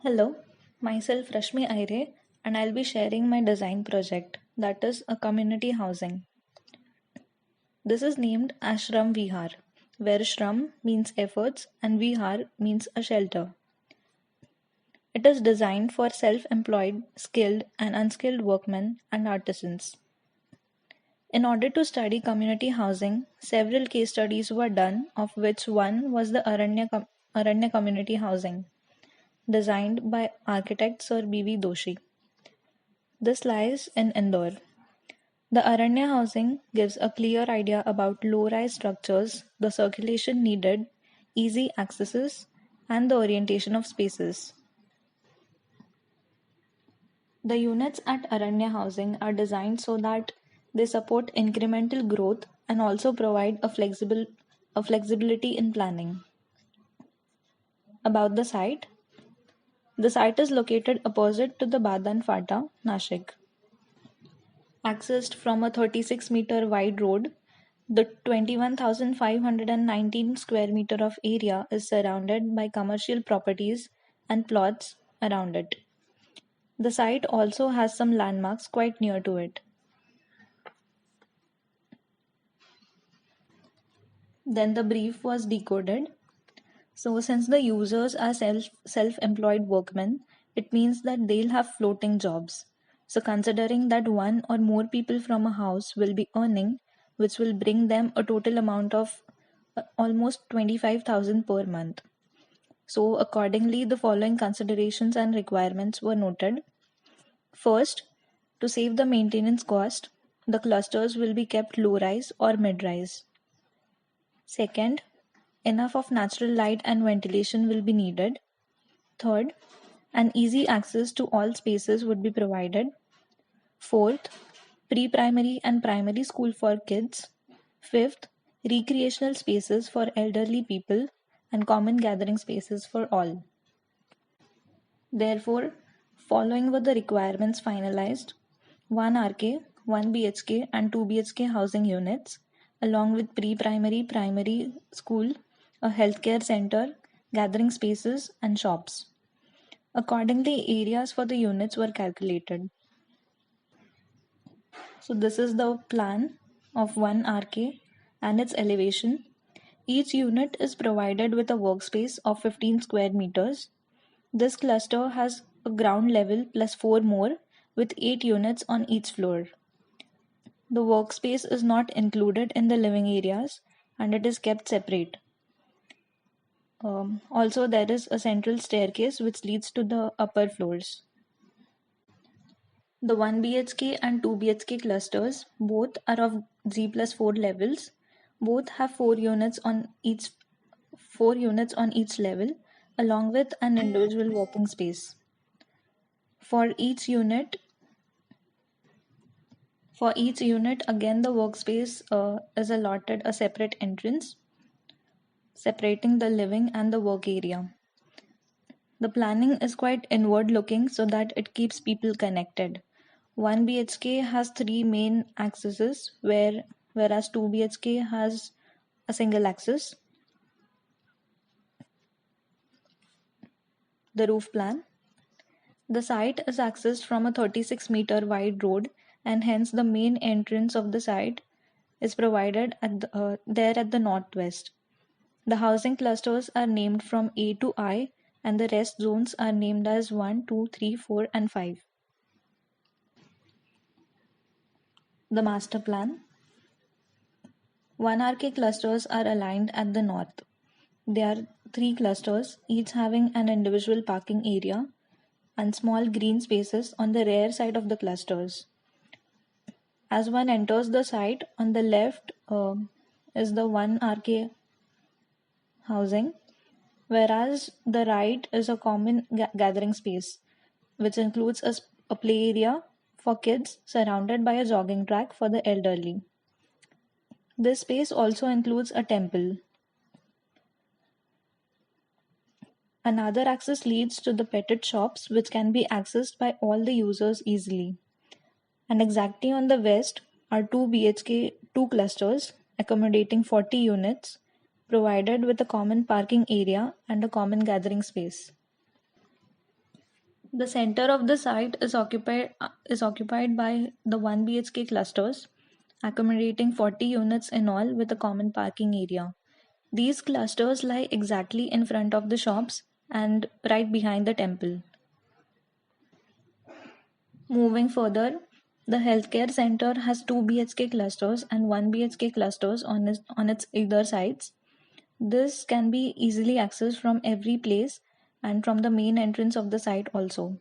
Hello, myself Rashmi Aire, and I'll be sharing my design project, that is a community housing. This is named Ashram Vihar, where Shram means efforts and Vihar means a shelter. It is designed for self employed, skilled, and unskilled workmen and artisans. In order to study community housing, several case studies were done, of which one was the Aranya Community Housing, designed by architect Sir B.V. Doshi. This lies in Indore. The Aranya housing gives a clear idea about low-rise structures, the circulation needed, easy accesses, and the orientation of spaces. The units at Aranya housing are designed so that they support incremental growth and also provide a flexibility in planning. About the site is located opposite to the Badan Fata, Nashik. Accessed from a 36-meter wide road, the 21,519 square meter of area is surrounded by commercial properties and plots around it. The site also has some landmarks quite near to it. Then the brief was decoded. So since the users are self-employed workmen, it means that they'll have floating jobs. So considering that one or more people from a house will be earning, which will bring them a total amount of almost 25,000 per month. So accordingly, the following considerations and requirements were noted. First, to save the maintenance cost, the clusters will be kept low-rise or mid-rise. Second, enough of natural light and ventilation will be needed. Third, an easy access to all spaces would be provided. Fourth, pre-primary and primary school for kids. Fifth, recreational spaces for elderly people and common gathering spaces for all. Therefore, following were the requirements finalized: 1 RK, 1 BHK, and 2 BHK housing units, along with pre-primary, primary school, a healthcare center, gathering spaces, and shops. Accordingly, areas for the units were calculated. So, this is the plan of 1 RK and its elevation. Each unit is provided with a workspace of 15 square meters. This cluster has a ground level plus 4 more with 8 units on each floor. The workspace is not included in the living areas and it is kept separate. Also, there is a central staircase which leads to the upper floors. The 1 BHK and 2 BHK clusters both are of G plus 4 levels. Both have 4 units on each level along with an individual working space. For each unit, again the workspace is allotted a separate entrance, separating the living and the work area. The planning is quite inward looking so that it keeps people connected. 1 BHK has 3 main accesses, whereas 2 BHK has a single access. The roof plan. The site is accessed from a 36-meter wide road, and hence the main entrance of the site is provided there at the northwest. The housing clusters are named from A to I, and the rest zones are named as 1, 2, 3, 4, and 5. The master plan. 1 RK clusters are aligned at the north. There are 3 clusters, each having an individual parking area and small green spaces on the rear side of the clusters. As one enters the site, on the left is the 1 RK housing, whereas the right is a common gathering space, which includes a play area for kids surrounded by a jogging track for the elderly. This space also includes a temple. Another access leads to the petted shops, which can be accessed by all the users easily. And exactly on the west are 2 BHK 2 clusters accommodating 40 units, provided with a common parking area and a common gathering space. The center of the site is occupied by the 1 BHK clusters, accommodating 40 units in all with a common parking area. These clusters lie exactly in front of the shops and right behind the temple. Moving further, the healthcare center has 2 BHK clusters and 1 BHK clusters on its either sides. This can be easily accessed from every place and from the main entrance of the site also.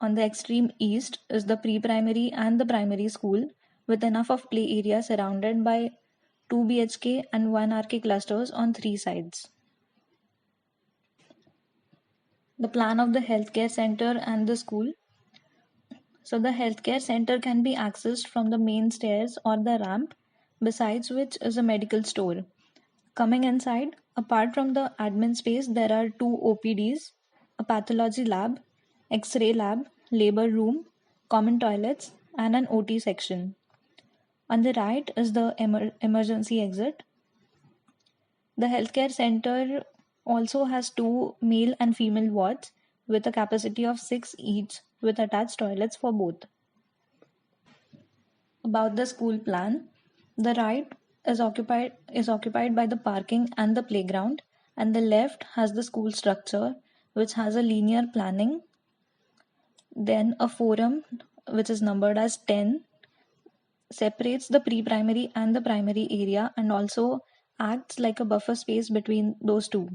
On the extreme east is the pre-primary and the primary school with enough of play area surrounded by 2 BHK and 1 RK clusters on three sides. The plan of the healthcare center and the school. So the healthcare center can be accessed from the main stairs or the ramp, besides which is a medical store. Coming inside, apart from the admin space, there are two OPDs, a pathology lab, X ray lab, labor room, common toilets, and an OT section. On the right is the emergency exit. The healthcare center also has two male and female wards with a capacity of 6 each with attached toilets for both. About the school plan, the right is occupied by the parking and the playground, and the left has the school structure, which has a linear planning. Then a forum, which is numbered as 10, separates the pre-primary and the primary area and also acts like a buffer space between those two.